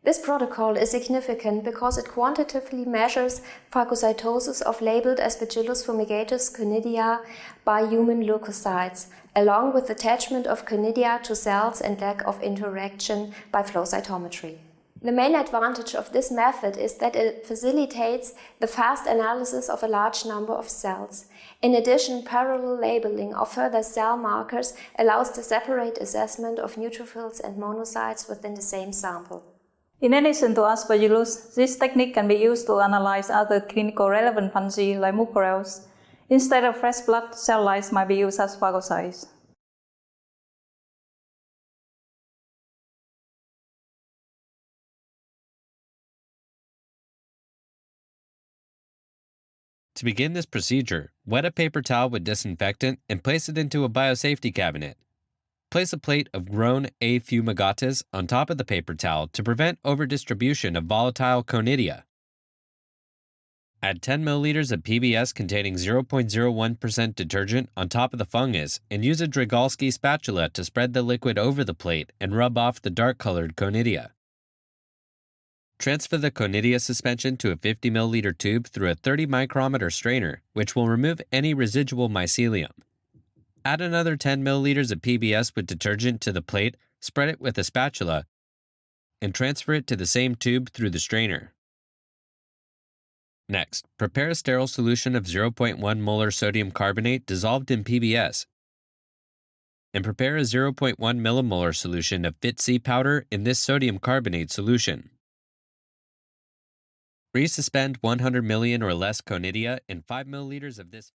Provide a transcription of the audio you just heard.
This protocol is significant because it quantitatively measures phagocytosis of labeled Aspergillus fumigatus Conidia by human leukocytes, along with attachment of Conidia to cells and lack of interaction by flow cytometry. The main advantage of this method is that it facilitates the fast analysis of a large number of cells. In addition, parallel labeling of further cell markers allows the separate assessment of neutrophils and monocytes within the same sample. In addition to Aspergillus, this technique can be used to analyze other clinical relevant fungi like mucorales. Instead of fresh blood, cell lines might be used as phagocytes. To begin this procedure, wet a paper towel with disinfectant and place it into a biosafety cabinet. Place a plate of grown A. fumigatus on top of the paper towel to prevent overdistribution of volatile Conidia. Add 10 milliliters of PBS containing 0.01% detergent on top of the fungus and use a Drygalski spatula to spread the liquid over the plate and rub off the dark-colored Conidia. Transfer the Conidia suspension to a 50 milliliter tube through a 30 micrometer strainer, which will remove any residual mycelium. Add another 10 milliliters of PBS with detergent to the plate, spread it with a spatula, and transfer it to the same tube through the strainer. Next, prepare a sterile solution of 0.1 molar sodium carbonate dissolved in PBS, and prepare a 0.1 millimolar solution of Fit-C powder in this sodium carbonate solution. Resuspend 100 million or less Conidia in 5 milliliters of this